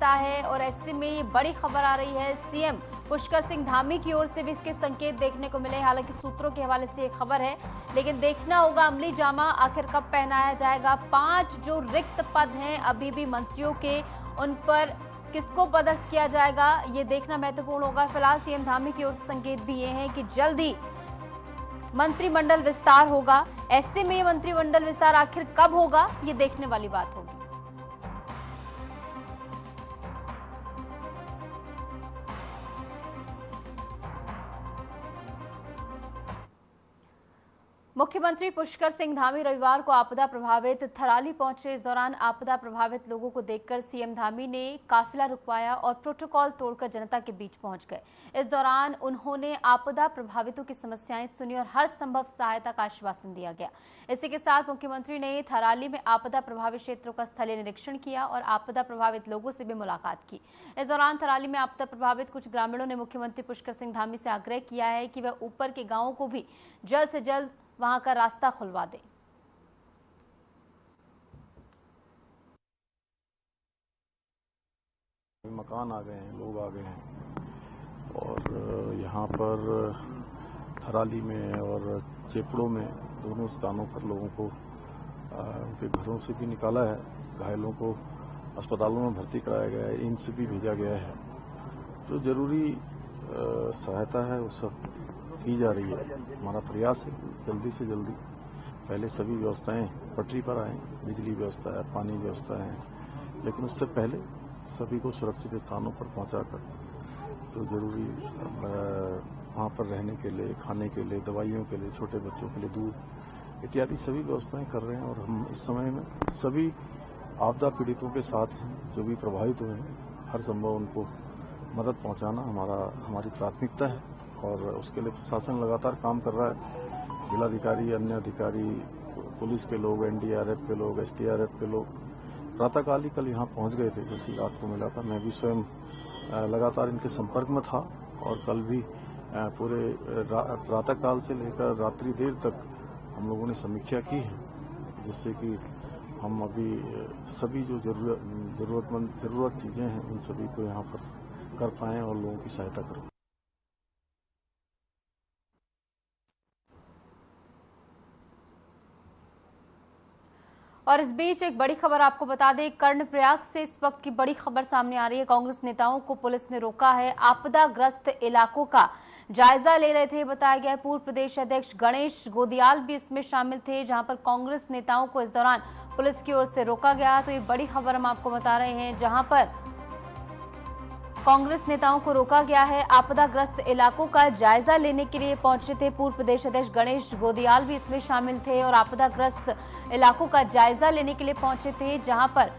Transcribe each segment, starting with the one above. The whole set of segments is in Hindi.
पड़ा है और ऐसे में ये बड़ी खबर आ रही है। सीएम पुष्कर सिंह धामी की ओर से भी इसके संकेत देखने को मिले। हालांकि सूत्रों के हवाले से ये खबर है, लेकिन देखना होगा अमली जामा आखिर कब पहनाया जाएगा। 5 जो रिक्त पद हैं अभी भी मंत्रियों के, उन पर किसको पदस्थ किया जाएगा ये देखना महत्वपूर्ण होगा। फिलहाल सीएम धामी की ओर से संकेत भी ये हैं कि जल्द ही मंत्रिमंडल विस्तार होगा। ऐसे में मंत्रिमंडल विस्तार आखिर कब होगा ये देखने वाली बात होगी। मुख्यमंत्री पुष्कर सिंह धामी रविवार को आपदा प्रभावित थराली पहुंचे। इस दौरान आपदा प्रभावित लोगों को देखकर सीएम धामी ने काफिला रुकवाया और प्रोटोकॉल तोड़कर जनता के बीच पहुंच गए। इस दौरान उन्होंने आपदा प्रभावितों की समस्याएं सुनी और हर संभव सहायता का आश्वासन दिया गया। इसी के साथ मुख्यमंत्री ने थराली में आपदा प्रभावित क्षेत्रों का स्थलीय निरीक्षण किया और आपदा प्रभावित लोगों से भी मुलाकात की। इस दौरान थराली में आपदा प्रभावित कुछ ग्रामीणों ने मुख्यमंत्री पुष्कर सिंह धामी से आग्रह किया है कि वह ऊपर के गांवों को भी जल्द से जल्द वहां का रास्ता खुलवा दे। मकान आ गए हैं, लोग आ गए हैं और यहाँ पर थराली में और चेपड़ों में दोनों स्थानों पर लोगों को उनके घरों से भी निकाला है। घायलों को अस्पतालों में भर्ती कराया गया है, एम्स भी भेजा गया है। जो जरूरी सहायता है वो सब की जा रही है। हमारा प्रयास है जल्दी से जल्दी पहले सभी व्यवस्थाएं पटरी पर आएँ, बिजली व्यवस्था है, पानी व्यवस्था है, लेकिन उससे पहले सभी को सुरक्षित स्थानों पर पहुंचाकर जो जरूरी वहाँ पर रहने के लिए, खाने के लिए, दवाइयों के लिए, छोटे बच्चों के लिए दूध इत्यादि सभी व्यवस्थाएं कर रहे हैं। और हम इस समय में सभी आपदा पीड़ितों के साथ हैं, जो भी प्रभावित हुए हैं, हर संभव उनको मदद पहुंचाना हमारी प्राथमिकता है और उसके लिए प्रशासन लगातार काम कर रहा है। जिलाधिकारी, अन्य अधिकारी, पुलिस के लोग, एनडीआरएफ के लोग, एसडीआरएफ के लोग प्रातःकाल ही कल यहाँ पहुँच गए थे। जैसी रात को मिला था, मैं भी स्वयं लगातार इनके संपर्क में था और कल भी पूरे प्रातःकाल से लेकर रात्रि देर तक हम लोगों ने समीक्षा की है, जिससे कि हम अभी सभी जो जरूरत चीजें हैं उन सभी को यहाँ पर कर पाएं और लोगों की सहायता करें। और इस बीच एक बड़ी खबर आपको बता दें, कर्णप्रयाग से इस वक्त की बड़ी खबर सामने आ रही है। कांग्रेस नेताओं को पुलिस ने रोका है। आपदाग्रस्त इलाकों का जायजा ले रहे थे। बताया गया है पूर्व प्रदेश अध्यक्ष गणेश गोदियाल भी इसमें शामिल थे, जहां पर कांग्रेस नेताओं को इस दौरान पुलिस की ओर से रोका गया। तो ये बड़ी खबर हम आपको बता रहे हैं, जहां पर कांग्रेस नेताओं को रोका गया है। आपदाग्रस्त इलाकों का जायजा लेने के लिए पहुंचे थे पूर्व प्रदेश अध्यक्ष गणेश गोदियाल भी इसमें शामिल थे और आपदाग्रस्त इलाकों का जायजा लेने के लिए पहुंचे थे, जहां पर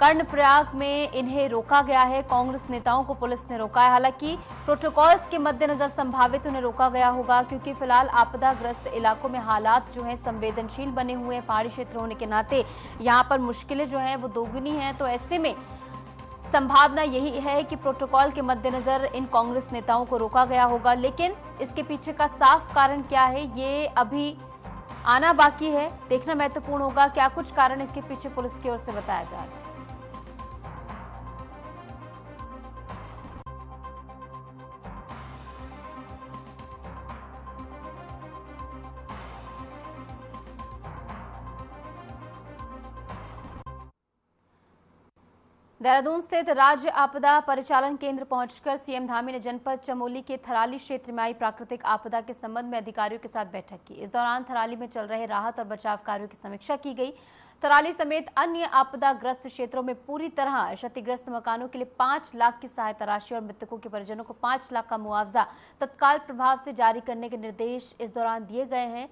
कर्णप्रयाग में इन्हें रोका गया है। कांग्रेस नेताओं को पुलिस ने रोका है। हालांकि प्रोटोकॉल्स के मद्देनजर संभावित उन्हें रोका गया होगा, क्योंकि फिलहाल आपदाग्रस्त इलाकों में हालात जो हैं संवेदनशील बने हुए हैं। पहाड़ी क्षेत्र होने के नाते यहाँ पर मुश्किलें जो हैं वो दोगुनी हैं। तो ऐसे में संभावना यही है कि प्रोटोकॉल के मद्देनजर इन कांग्रेस नेताओं को रोका गया होगा, लेकिन इसके पीछे का साफ कारण क्या है ये अभी आना बाकी है। देखना महत्वपूर्ण होगा क्या कुछ कारण इसके पीछे पुलिस की ओर से बताया जा रहा है। देहरादून स्थित राज्य आपदा परिचालन केंद्र पहुंचकर सीएम धामी ने जनपद चमोली के थराली क्षेत्र में आई प्राकृतिक आपदा के संबंध में अधिकारियों के साथ बैठक की। इस दौरान थराली में चल रहे राहत और बचाव कार्यों की समीक्षा की गई। थराली समेत अन्य आपदाग्रस्त क्षेत्रों में पूरी तरह क्षतिग्रस्त मकानों के लिए 5 लाख की सहायता राशि और मृतकों के परिजनों को 5 लाख का मुआवजा तत्काल प्रभाव से जारी करने के निर्देश इस दौरान दिए गए हैं।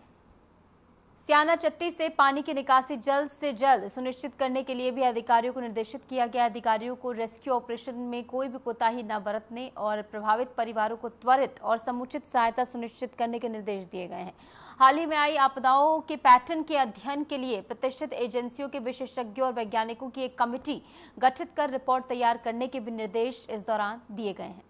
स्याना चट्टी से पानी की निकासी जल्द से जल्द सुनिश्चित करने के लिए भी अधिकारियों को निर्देशित किया गया। अधिकारियों को रेस्क्यू ऑपरेशन में कोई भी कोताही न बरतने और प्रभावित परिवारों को त्वरित और समुचित सहायता सुनिश्चित करने के निर्देश दिए गए हैं। हाल ही में आई आपदाओं के पैटर्न के अध्ययन के लिए प्रतिष्ठित एजेंसियों के विशेषज्ञों और वैज्ञानिकों की एक कमेटी गठित कर रिपोर्ट तैयार करने के भी निर्देश इस दौरान दिए गए हैं।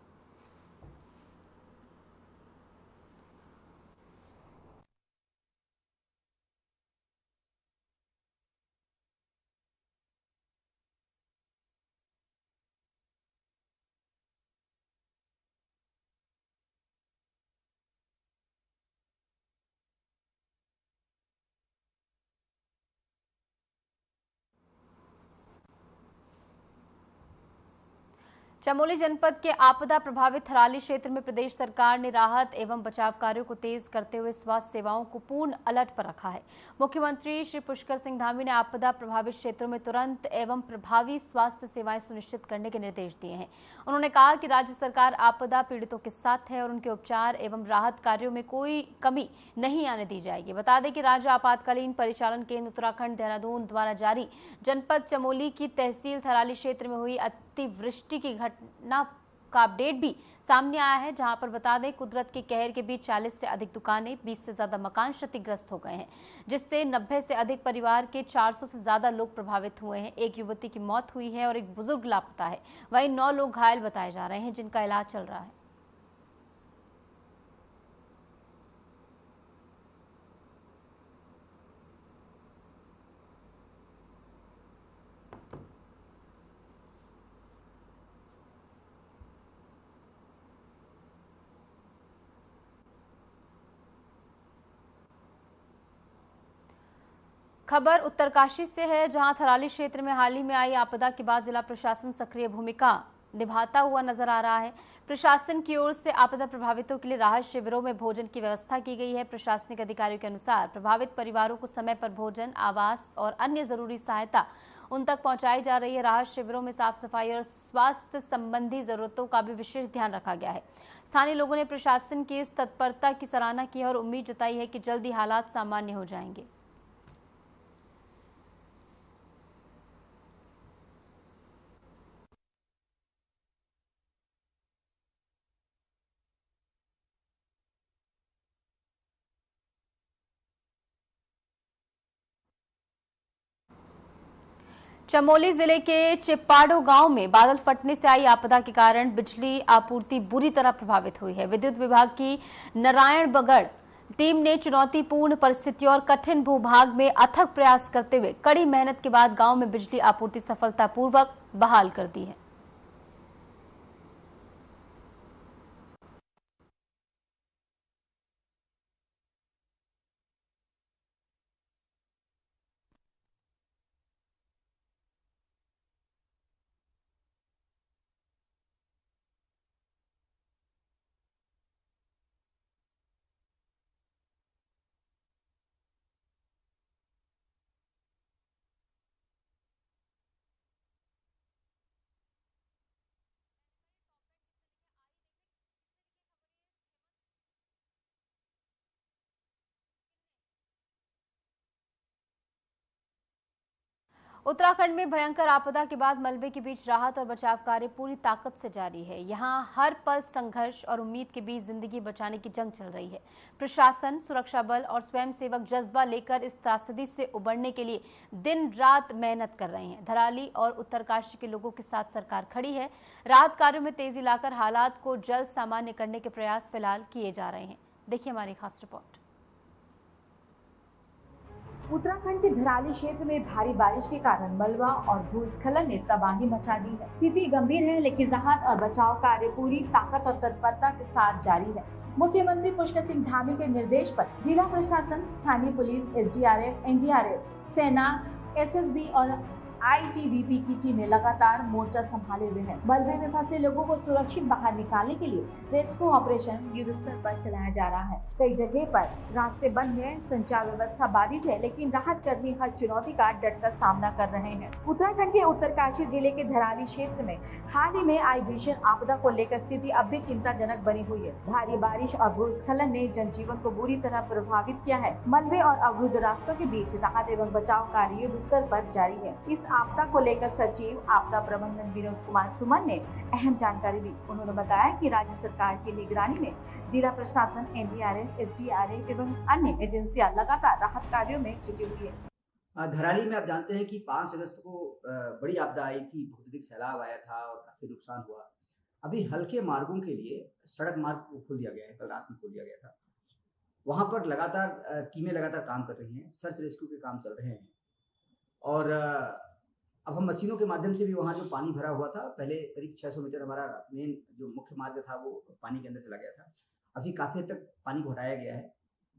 चमोली जनपद के आपदा प्रभावित थराली क्षेत्र में प्रदेश सरकार ने राहत एवं बचाव कार्यों को तेज करते हुए स्वास्थ्य सेवाओं को पूर्ण अलर्ट पर रखा है। मुख्यमंत्री श्री पुष्कर सिंह धामी ने आपदा प्रभावित क्षेत्रों में तुरंत एवं प्रभावी स्वास्थ्य सेवाएं सुनिश्चित करने के निर्देश दिए हैं। उन्होंने कहा कि राज्य सरकार आपदा पीड़ितों के साथ है और उनके उपचार एवं राहत कार्यों में कोई कमी नहीं आने दी जाएगी। बता दें कि राज्य आपातकालीन परिचालन केंद्र उत्तराखंड देहरादून द्वारा जारी जनपद चमोली की तहसील थराली क्षेत्र में हुई अतिवृष्टि की घटना का अपडेट भी सामने आया है, जहां पर बता दें कुदरत के कहर के बीच 40 से अधिक दुकानें, 20 से ज्यादा मकान क्षतिग्रस्त हो गए हैं, जिससे 90 से अधिक परिवार के 400 से ज्यादा लोग प्रभावित हुए हैं। एक युवती की मौत हुई है और एक बुजुर्ग लापता है। वहीं 9 लोग घायल बताए जा रहे हैं, जिनका इलाज चल रहा है। खबर उत्तरकाशी से है, जहां थराली क्षेत्र में हाल ही में आई आपदा के बाद जिला प्रशासन सक्रिय भूमिका निभाता हुआ नजर आ रहा है। प्रशासन की ओर से आपदा प्रभावितों के लिए राहत शिविरों में भोजन की व्यवस्था की गई है। प्रशासनिक अधिकारियों के अनुसार प्रभावित परिवारों को समय पर भोजन, आवास और अन्य जरूरी सहायता उन तक पहुंचाई जा रही है। राहत शिविरों में साफ सफाई और स्वास्थ्य संबंधी जरूरतों का भी विशेष ध्यान रखा गया है। स्थानीय लोगों ने प्रशासन की इस तत्परता की सराहना की है और उम्मीद जताई है कि जल्द ही हालात सामान्य हो जाएंगे। चमोली जिले के चिप्पाडो गांव में बादल फटने से आई आपदा के कारण बिजली आपूर्ति बुरी तरह प्रभावित हुई है। विद्युत विभाग की नारायणबगड़ टीम ने चुनौतीपूर्ण परिस्थितियों और कठिन भूभाग में अथक प्रयास करते हुए कड़ी मेहनत के बाद गांव में बिजली आपूर्ति सफलतापूर्वक बहाल कर दी है। उत्तराखंड में भयंकर आपदा के बाद मलबे के बीच राहत और बचाव कार्य पूरी ताकत से जारी है। यहां हर पल संघर्ष और उम्मीद के बीच जिंदगी बचाने की जंग चल रही है। प्रशासन, सुरक्षा बल और स्वयंसेवक जज्बा लेकर इस त्रासदी से उबरने के लिए दिन रात मेहनत कर रहे हैं। धराली और उत्तरकाशी के लोगों के साथ सरकार खड़ी है। राहत कार्यों में तेजी लाकर हालात को जल्द सामान्य करने के प्रयास फिलहाल किए जा रहे हैं। देखिए हमारी खास रिपोर्ट। उत्तराखंड के धराली क्षेत्र में भारी बारिश के कारण मलबा और भूस्खलन ने तबाही मचा दी है। स्थिति गंभीर है, लेकिन राहत और बचाव कार्य पूरी ताकत और तत्परता के साथ जारी है। मुख्यमंत्री पुष्कर सिंह धामी के निर्देश पर जिला प्रशासन, स्थानीय पुलिस, एसडीआरएफ, एनडीआरएफ, सेना, एसएसबी और आईटीबीपी की टीमें लगातार मोर्चा संभाले हुए हैं। मलबे में फंसे लोगों को सुरक्षित बाहर निकालने के लिए रेस्क्यू ऑपरेशन युद्ध स्तर पर चलाया जा रहा है। कई जगह पर रास्ते बंद हैं, संचार व्यवस्था बाधित है, लेकिन राहत कर्मी हर चुनौती का डटकर सामना कर रहे हैं। उत्तराखंड के उत्तरकाशी जिले के धराली क्षेत्र में हाल ही में आई भीषण आपदा को लेकर स्थिति अब भी चिंताजनक बनी हुई है। भारी बारिश और भूस्खलन ने जनजीवन को बुरी तरह प्रभावित किया है। मलबे और अवरुद्ध रास्तों के बीच राहत एवं बचाव कार्य युद्ध स्तर पर जारी है। इस आपदा को लेकर सचिव आपदा प्रबंधन विनोद कुमार सुमन ने अहम जानकारी दी। उन्होंने बताया कि राज्य सरकार की निगरानी में जिला प्रशासन, एनडीआरएफ, एसडीआरएफ एवं अन्य एजेंसियां लगातार राहत कार्यों में जुटी हुई है। धराली में आप जानते हैं कि 5 अगस्त को बड़ी आपदा आई थी, बहुत अधिक सैलाब आया था और काफी नुकसान हुआ। अभी हल्के मार्गों के लिए सड़क मार्ग को खोल दिया गया है, कल रात में खोल दिया गया था। वहां पर लगातार टीमें लगातार काम कर रही हैं, सर्च रेस्क्यू के काम चल रहे हैं और अब हम मशीनों के माध्यम से भी वहाँ जो पानी भरा हुआ था, पहले करीब 600 मीटर हमारा मेन जो मुख्य मार्ग था वो पानी के अंदर चला गया था। अभी काफी हद तक पानी को हटाया गया है,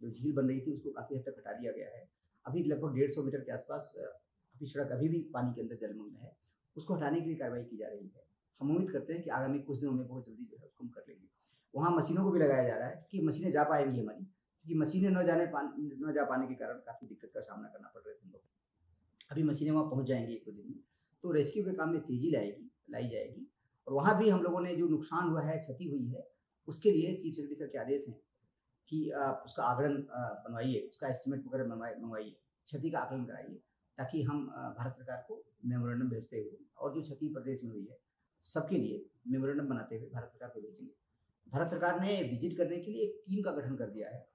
जो झील बन रही थी उसको काफी हद तक हटा दिया गया है। अभी लगभग 150 मीटर के आसपास अभी सड़क अभी भी पानी के अंदर जलमग्न है, उसको हटाने के लिए कार्रवाई की जा रही है। हम उम्मीद करते हैं कि आगामी कुछ दिनों में बहुत जल्दी जो है उसको हम कर लेंगे। वहाँ मशीनों को भी लगाया जा रहा है कि मशीनें जा पाएंगी हमारी, क्योंकि मशीनें न जा पाने के कारण काफ़ी दिक्कत का सामना करना पड़ रहा है हम लोग। अभी मशीनें वहाँ पहुँच जाएंगी 1-2 दिन में, तो रेस्क्यू के काम में तेज़ी लाई जाएगी। और वहाँ भी हम लोगों ने जो नुकसान हुआ है, क्षति हुई है, उसके लिए चीफ सेक्रेटरी सर के आदेश हैं कि उसका आकलन बनवाइए, उसका एस्टिमेट वगैरह मंगवाइए, क्षति का आकलन कराइए, ताकि हम भारत सरकार को मेमोरेंडम भेजते हुए और जो क्षति प्रदेश में हुई है सबके लिए मेमोरेंडम बनाते हुए भारत सरकार को भेजेंगे। भारत सरकार ने विजिट करने के लिए एक टीम का गठन कर दिया है,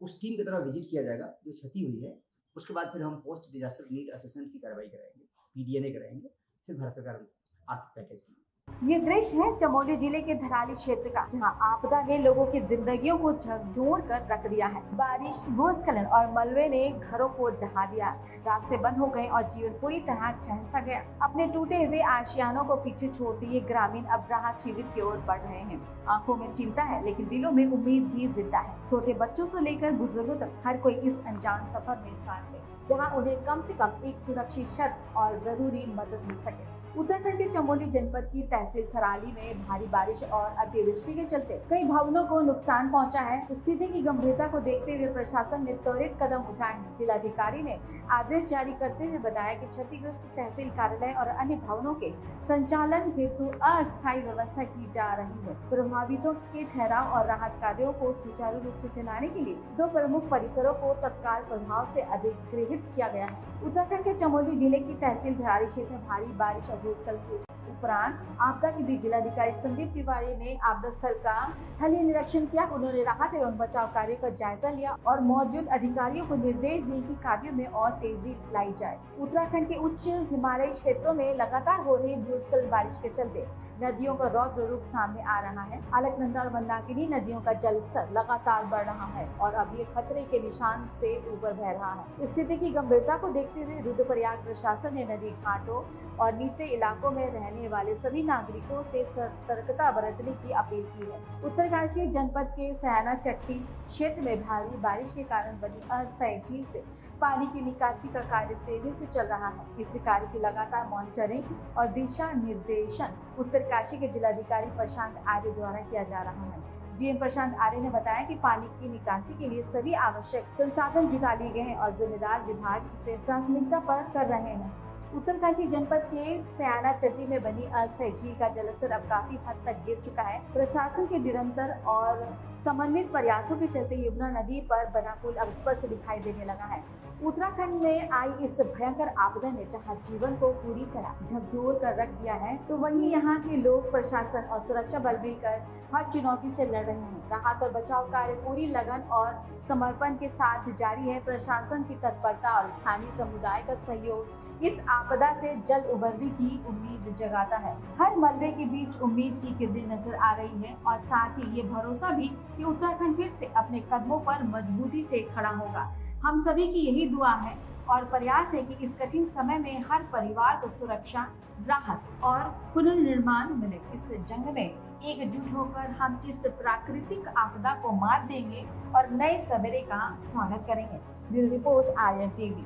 उस टीम की तरफ विजिट किया जाएगा जो क्षति हुई है। उसके बाद फिर हम पोस्ट डिजास्टर नीड असेसमेंट की कार्रवाई कराएंगे, PDNA कराएंगे, फिर भारत सरकार आर्थिक पैकेज की। ये दृश्य है चमोली जिले के धराली क्षेत्र का, जहां आपदा ने लोगों की जिंदगियों को झकझोर कर रख दिया है। बारिश, भूस्खलन और मलबे ने घरों को ढहा दिया, रास्ते बंद हो गए और जीवन पूरी तरह ठहर गया। अपने टूटे हुए आशियानों को पीछे छोड़ते ये ग्रामीण अब राहत शिविर की ओर बढ़ रहे हैं। आंखों में चिंता है लेकिन दिलों में उम्मीद भी जिंदा है। छोटे बच्चों से लेकर बुजुर्गों तक हर कोई इस अनजान सफर में साथ है, जहाँ उन्हें कम से कम एक सुरक्षित छत और जरूरी मदद मिल सके। उत्तराखंड के चमोली जनपद की तहसील थराली में भारी बारिश और अतिवृष्टि के चलते कई भवनों को नुकसान पहुंचा है। स्थिति की गंभीरता को देखते हुए प्रशासन ने त्वरित कदम उठाए हैं। जिलाधिकारी ने आदेश जारी करते हुए बताया कि क्षतिग्रस्त तहसील कार्यालय और अन्य भवनों के संचालन हेतु अस्थायी व्यवस्था की जा रही है। प्रभावितों के ठहराव और राहत कार्यों को सुचारू रूप से चलाने के लिए 2 प्रमुख परिसरों को तत्काल प्रभाव से अधिग्रहित किया गया है। उत्तराखंड के चमोली जिले की तहसील धराली क्षेत्र में भारी बारिश और भूस्खलन के उपरांत आपदा के बीच जिलाधिकारी संदीप तिवारी ने आपदा स्थल का स्थलीय निरीक्षण किया। उन्होंने राहत एवं बचाव कार्यों का जायजा लिया और मौजूद अधिकारियों को निर्देश दिए कि कार्यों में और तेजी लाई जाए। उत्तराखंड के उच्च हिमालयी क्षेत्रों में लगातार हो रही भूस्खलन बारिश के चलते नदियों का रौद्र रूप सामने आ रहा है। अलकनंदा और मंदाकिनी नदियों का जलस्तर लगातार बढ़ रहा है और अब ये खतरे के निशान से ऊपर बह रहा है। स्थिति की गंभीरता को देखते हुए रुद्रप्रयाग प्रशासन ने नदी घाटों और निचले इलाकों में रहने वाले सभी नागरिकों से सतर्कता बरतने की अपील की है। उत्तरकाशी जनपद के सयाना चट्टी क्षेत्र में भारी बारिश के कारण बनी अस्थायी झील से पानी की निकासी का कार्य तेजी से चल रहा है। इस कार्य की लगातार मॉनिटरिंग और दिशा निर्देशन उत्तरकाशी के जिलाधिकारी प्रशांत आर्य द्वारा किया जा रहा है। डीएम प्रशांत आर्य ने बताया कि पानी की निकासी के लिए सभी आवश्यक संसाधन जुटा लिए गए हैं और जिम्मेदार विभाग इसे प्राथमिकता पर कर रहे हैं। उत्तरकाशी जनपद के सयाना चट्टी में बनी अस्थायी झील का जलस्तर अब काफी हद तक गिर चुका है। प्रशासन के निरंतर और समन्वित प्रयासों के चलते यमुना नदी पर बना पुल अब स्पष्ट दिखाई देने लगा है। उत्तराखंड में आई इस भयंकर आपदा ने जहां जीवन को पूरी तरह झकझोर कर रख दिया है, तो वहीं यहाँ के लोग, प्रशासन और सुरक्षा बल मिलकर हर चुनौती से लड़ रहे हैं। राहत और बचाव कार्य पूरी लगन और समर्पण के साथ जारी है। प्रशासन की तत्परता और स्थानीय समुदाय का सहयोग इस आपदा से जल्द उबरने की उम्मीद जगाता है। हर मलबे के बीच उम्मीद की किरणें नजर आ रही है और साथ ही ये भरोसा भी कि उत्तराखंड फिर से अपने कदमों पर मजबूती से खड़ा होगा। हम सभी की यही दुआ है और प्रयास है कि इस कठिन समय में हर परिवार को सुरक्षा, राहत और पुनर्निर्माण मिले। इस जंग में एकजुट होकर हम इस प्राकृतिक आपदा को मात देंगे और नए सवेरे का स्वागत करेंगे। Bureau report Aryan TV.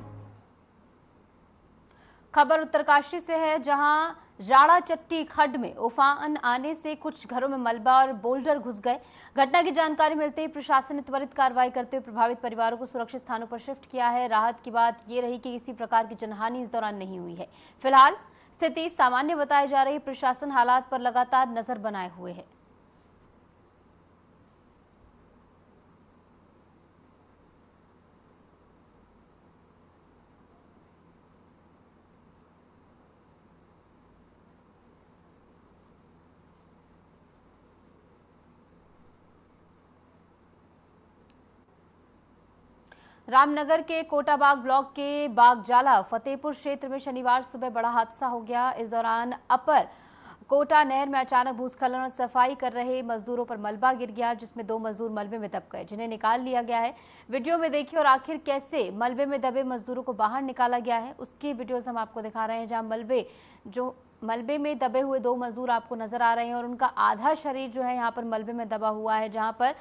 खबर उत्तरकाशी से है, जहां राड़ा चट्टी खड्ड में उफान आने से कुछ घरों में मलबा और बोल्डर घुस गए। घटना की जानकारी मिलते ही प्रशासन ने त्वरित कार्रवाई करते हुए प्रभावित परिवारों को सुरक्षित स्थानों पर शिफ्ट किया है। राहत की बात ये रही कि किसी प्रकार की जनहानि इस दौरान नहीं हुई है। फिलहाल स्थिति सामान्य बताई जा रही। प्रशासन हालात पर लगातार नजर बनाए हुए है। रामनगर के कोटाबाग ब्लॉक के बागजाला फतेहपुर क्षेत्र में शनिवार सुबह बड़ा हादसा हो गया। इस दौरान अपर कोटा नहर में अचानक भूस्खलन और सफाई कर रहे मजदूरों पर मलबा गिर गया, जिसमें 2 मजदूर मलबे में दब गए, जिन्हें निकाल लिया गया है। वीडियो में देखिए और आखिर कैसे मलबे में दबे मजदूरों को बाहर निकाला गया है, उसकी वीडियोज हम आपको दिखा रहे हैं, जहां मलबे में दबे हुए 2 मजदूर आपको नजर आ रहे हैं और उनका आधा शरीर जो है यहाँ पर मलबे में दबा हुआ है, जहाँ पर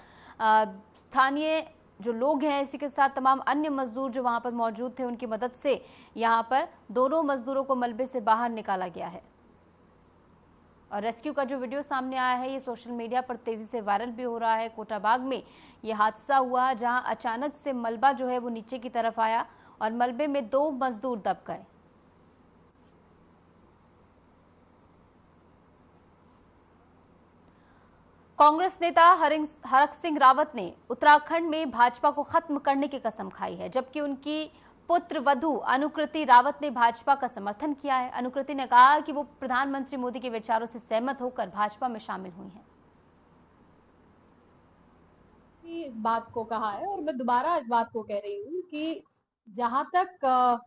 स्थानीय जो लोग हैं, इसी के साथ तमाम अन्य मजदूर जो वहां पर मौजूद थे, उनकी मदद से यहां पर दोनों मजदूरों को मलबे से बाहर निकाला गया है। और रेस्क्यू का जो वीडियो सामने आया है ये सोशल मीडिया पर तेजी से वायरल भी हो रहा है। कोटाबाग में ये हादसा हुआ जहां अचानक से मलबा जो है वो नीचे की तरफ आया और मलबे में 2 मजदूर दब गए। कांग्रेस नेता हरक सिंह रावत ने उत्तराखंड में भाजपा को खत्म करने की कसम खाई है, जबकि उनकी पुत्र वधु अनुकृति रावत ने भाजपा का समर्थन किया है। अनुकृति ने कहा कि वो प्रधानमंत्री मोदी के विचारों से सहमत होकर भाजपा में शामिल हुई हैं। इस बात को कहा है और मैं दोबारा इस बात को कह रही हूँ कि जहां तक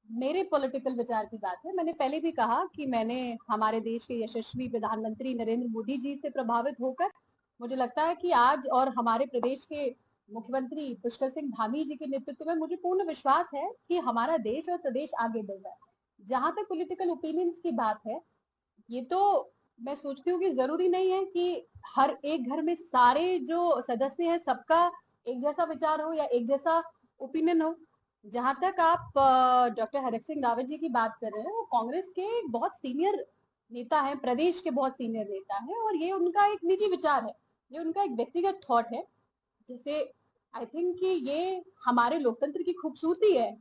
मेरे पॉलिटिकल विचार की बात है, मैंने पहले भी कहा कि मैंने हमारे देश के यशस्वी प्रधानमंत्री नरेंद्र मोदी जी से प्रभावित होकर मुझे लगता है कि आज और हमारे प्रदेश के मुख्यमंत्री पुष्कर सिंह धामी जी के नेतृत्व में मुझे पूर्ण विश्वास है कि हमारा देश और प्रदेश आगे बढ़ रहा है। जहां तक पॉलिटिकल ओपिनियंस की बात है, ये तो मैं सोचती हूँ कि जरूरी नहीं है कि हर एक घर में सारे जो सदस्य हैं सबका एक जैसा विचार हो या एक जैसा ओपिनियन हो। जहां तक आप डॉक्टर हरक सिंह रावत जी की बात कर रहे हैं, वो कांग्रेस के बहुत सीनियर नेता हैं, प्रदेश के बहुत सीनियर नेता हैं और ये उनका एक निजी विचार है, ये उनका एक व्यक्तिगत थॉट है। जैसे आई थिंक कि ये हमारे लोकतंत्र की खूबसूरती है।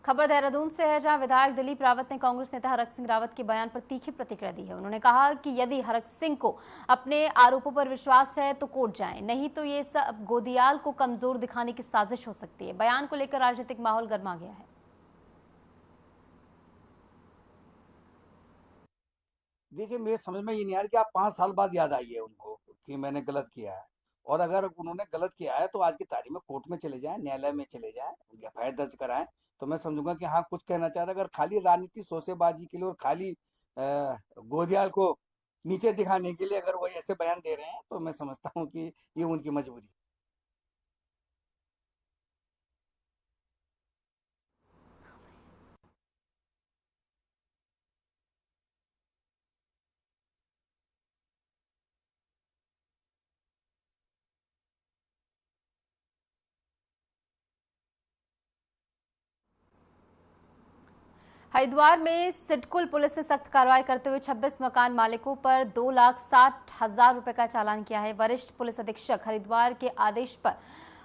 खबर देहरादून से है, जहां विधायक दिलीप रावत ने कांग्रेस नेता हरक सिंह रावत के बयान पर तीखी प्रतिक्रिया दी है। उन्होंने कहा कि यदि हरक सिंह को अपने आरोपों पर विश्वास है तो कोर्ट जाएं, नहीं तो ये सब गोदियाल को कमजोर दिखाने की साजिश हो सकती है। बयान को लेकर राजनीतिक माहौल गर्मा गया है। देखिए, मेरे समझ में ये नहीं आ रहा कि आप 5 साल बाद याद आई है उनको कि मैंने गलत किया है। और अगर उन्होंने गलत किया है तो आज की तारीख में कोर्ट में चले जाएँ, न्यायालय में चले जाएँ, एफआईआर दर्ज कराएँ, तो मैं समझूँगा कि हाँ, कुछ कहना चाह रहा है। अगर खाली राजनीति शोसेबाजी के लिए और खाली गोदियाल को नीचे दिखाने के लिए अगर वो ऐसे बयान दे रहे हैं, तो मैं समझता हूँ कि ये उनकी मजबूरी है। हरिद्वार में सिडकुल पुलिस ने सख्त कार्रवाई करते हुए 26 मकान मालिकों पर 2,60,000 रुपए का चालान किया है। वरिष्ठ पुलिस अधीक्षक हरिद्वार के आदेश पर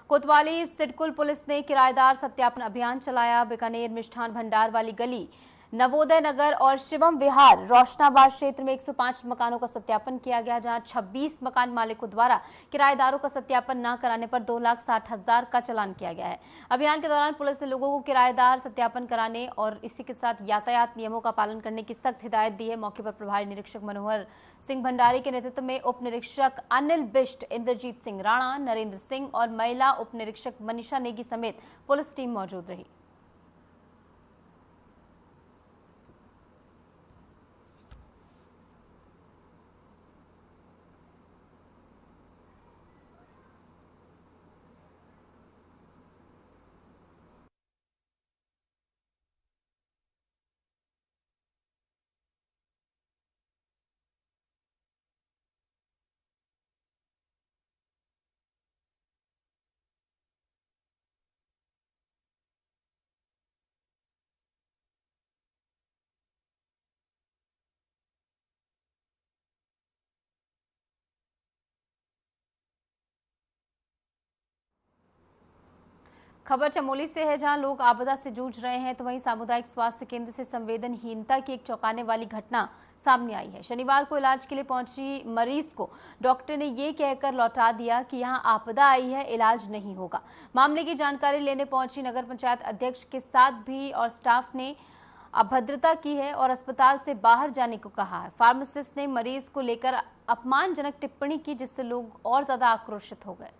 कोतवाली सिडकुल पुलिस ने किराएदार सत्यापन अभियान चलाया। बीकानेर मिष्ठान भंडार वाली गली, नवोदय नगर और शिवम विहार रोशनाबाद क्षेत्र में 105 मकानों का सत्यापन किया गया, जहां 26 मकान मालिकों द्वारा किराएदारों का सत्यापन न कराने पर 2,60,000 का चालान किया गया है। अभियान के दौरान पुलिस ने लोगों को किराएदार सत्यापन कराने और इसी के साथ यातायात नियमों का पालन करने की सख्त हिदायत दी है। मौके पर प्रभारी निरीक्षक मनोहर सिंह भंडारी के नेतृत्व में उप निरीक्षक अनिल बिष्ट, इंद्रजीत सिंह राणा, नरेंद्र सिंह और महिला उप निरीक्षक मनीषा नेगी समेत पुलिस टीम मौजूद रही। खबर चमोली से है, जहां लोग आपदा से जूझ रहे हैं, तो वहीं सामुदायिक स्वास्थ्य केंद्र से संवेदनहीनता की एक चौंकाने वाली घटना सामने आई है। शनिवार को इलाज के लिए पहुंची मरीज को डॉक्टर ने ये कहकर लौटा दिया कि यहां आपदा आई है, इलाज नहीं होगा। मामले की जानकारी लेने पहुंची नगर पंचायत अध्यक्ष के साथ भी और स्टाफ ने अभद्रता की है और अस्पताल से बाहर जाने को कहा है। फार्मासिस्ट ने मरीज को लेकर अपमानजनक टिप्पणी की, जिससे लोग और ज्यादा आक्रोशित हो गए।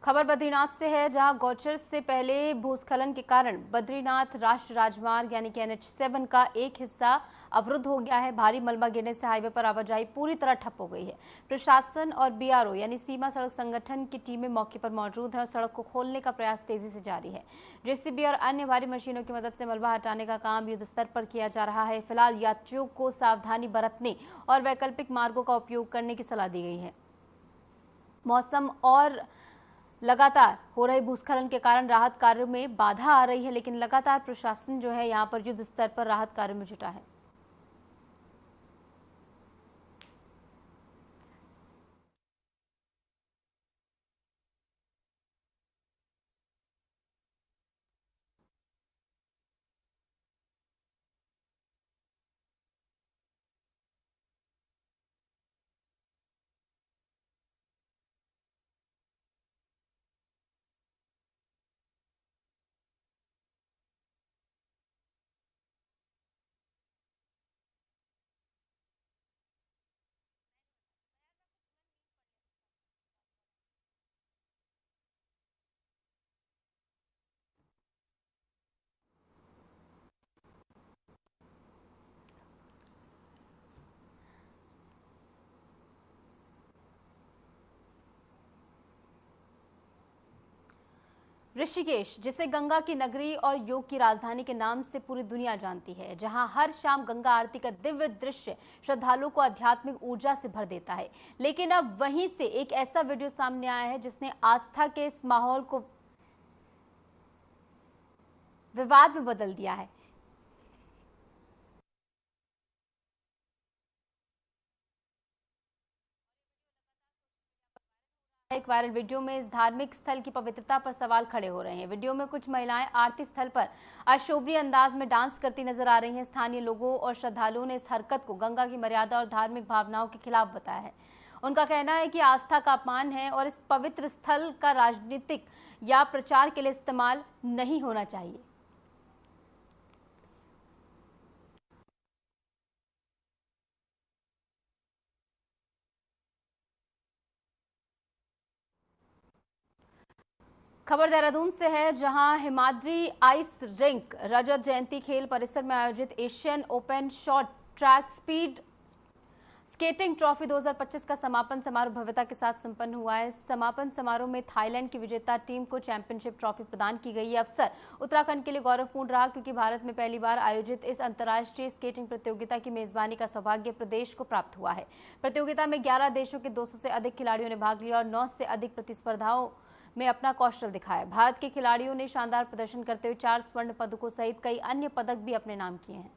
खबर बद्रीनाथ से है, जहां गौचर से पहले भूस्खलन के कारण बद्रीनाथ राष्ट्रीय राजमार्ग यानी कि NH7 का एक हिस्सा अवरुद्ध हो गया है। भारी मलबा गिरने से हाईवे पर आवाजाही पूरी तरह ठप हो गई है। प्रशासन और BRO यानी सीमा सड़क संगठन की टीमें मौके पर मौजूद है और सड़क को खोलने का प्रयास तेजी से जारी है। JCB और अन्य भारी मशीनों की मदद से मलबा हटाने का काम युद्ध स्तर पर किया जा रहा है। फिलहाल यात्रियों को सावधानी बरतने और वैकल्पिक मार्गों का उपयोग करने की सलाह दी गई है। मौसम और लगातार हो रहे भूस्खलन के कारण राहत कार्यों में बाधा आ रही है, लेकिन लगातार प्रशासन जो है यहाँ पर युद्ध स्तर पर राहत कार्यों में जुटा है। ऋषिकेश, जिसे गंगा की नगरी और योग की राजधानी के नाम से पूरी दुनिया जानती है, जहां हर शाम गंगा आरती का दिव्य दृश्य श्रद्धालुओं को आध्यात्मिक ऊर्जा से भर देता है। लेकिन अब वहीं से एक ऐसा वीडियो सामने आया है जिसने आस्था के इस माहौल को विवाद में बदल दिया है। एक वायरल वीडियो में इस धार्मिक स्थल की पवित्रता पर सवाल खड़े हो रहे हैं। वीडियो में कुछ महिलाएं आरती स्थल पर अशोभनीय अंदाज में डांस करती नजर आ रही हैं। स्थानीय लोगों और श्रद्धालुओं ने इस हरकत को गंगा की मर्यादा और धार्मिक भावनाओं के खिलाफ बताया है। उनका कहना है कि आस्था का अपमान है और इस पवित्र स्थल का राजनीतिक या प्रचार के लिए इस्तेमाल नहीं होना चाहिए। खबर देहरादून से है, जहां हिमाद्री आइस रिंक रजत जयंती खेल परिसर में आयोजित Asian open short track speed skating trophy 2025 का समापन समारोह भव्यता के साथ संपन्न हुआ है। समापन समारोह में थाईलैंड की विजेता टीम को चैंपियनशिप ट्रॉफी प्रदान की गई। ये अवसर उत्तराखंड के लिए गौरवपूर्ण रहा, क्योंकि भारत में पहली बार आयोजित इस अंतर्राष्ट्रीय स्केटिंग प्रतियोगिता की मेजबानी का सौभाग्य प्रदेश को प्राप्त हुआ है। प्रतियोगिता में 11 देशों के 200 से अधिक खिलाड़ियों ने भाग लिया और 9 से अधिक प्रतिस्पर्धाओं में अपना कौशल दिखाया। भारत के खिलाड़ियों ने शानदार प्रदर्शन करते हुए 4 स्वर्ण पदकों सहित कई अन्य पदक भी अपने नाम किए हैं।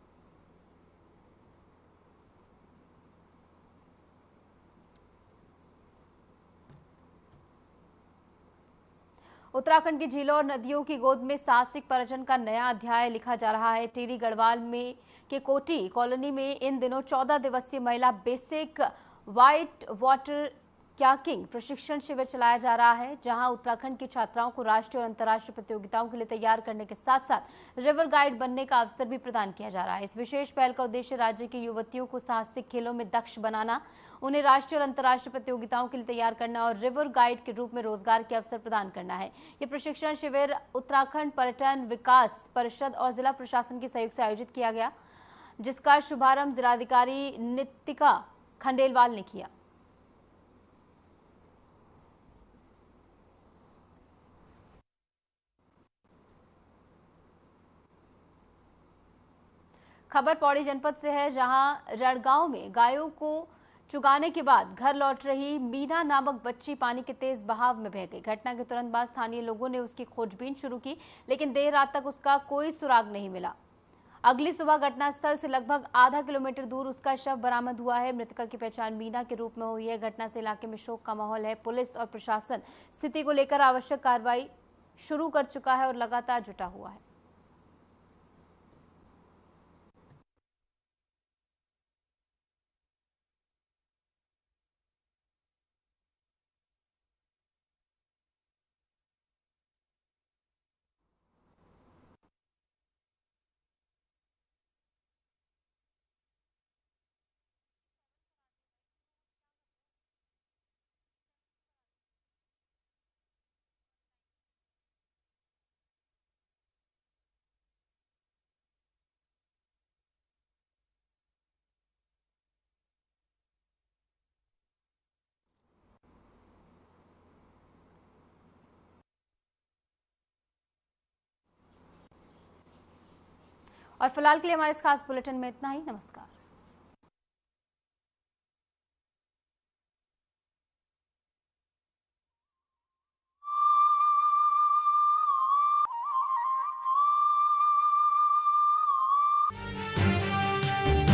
उत्तराखंड की झीलों और नदियों की गोद में साहसिक पर्यटन का नया अध्याय लिखा जा रहा है। टिहरी गढ़वाल में के कोटी कॉलोनी में इन दिनों 14 दिवसीय महिला बेसिक व्हाइट वाटर क्याकिंग प्रशिक्षण शिविर चलाया जा रहा है, जहां उत्तराखंड की छात्राओं को राष्ट्रीय और अंतर्राष्ट्रीय प्रतियोगिताओं के लिए तैयार करने के साथ साथ रिवर गाइड बनने का अवसर भी प्रदान किया जा रहा है। इस विशेष पहल का उद्देश्य राज्य की युवतियों को साहसिक खेलों में दक्ष बनाना, उन्हें राष्ट्रीय और अंतर्राष्ट्रीय प्रतियोगिताओं के लिए तैयार करना और रिवर गाइड के रूप में रोजगार के अवसर प्रदान करना है। ये प्रशिक्षण शिविर उत्तराखंड पर्यटन विकास परिषद और जिला प्रशासन के सहयोग से आयोजित किया गया, जिसका शुभारंभ जिलाधिकारी नितिका खंडेलवाल ने किया। खबर पौड़ी जनपद से है, जहां रड़गांव में गायों को चुगाने के बाद घर लौट रही मीना नामक बच्ची पानी के तेज बहाव में बह गई। घटना के तुरंत बाद स्थानीय लोगों ने उसकी खोजबीन शुरू की, लेकिन देर रात तक उसका कोई सुराग नहीं मिला। अगली सुबह घटनास्थल से लगभग आधा किलोमीटर दूर उसका शव बरामद हुआ है। मृतका की पहचान मीना के रूप में हुई है। घटना से इलाके में शोक का माहौल है। पुलिस और प्रशासन स्थिति को लेकर आवश्यक कार्रवाई शुरू कर चुका है और लगातार जुटा हुआ है। और फिलहाल के लिए हमारे इस खास बुलेटिन में इतना ही। नमस्कार।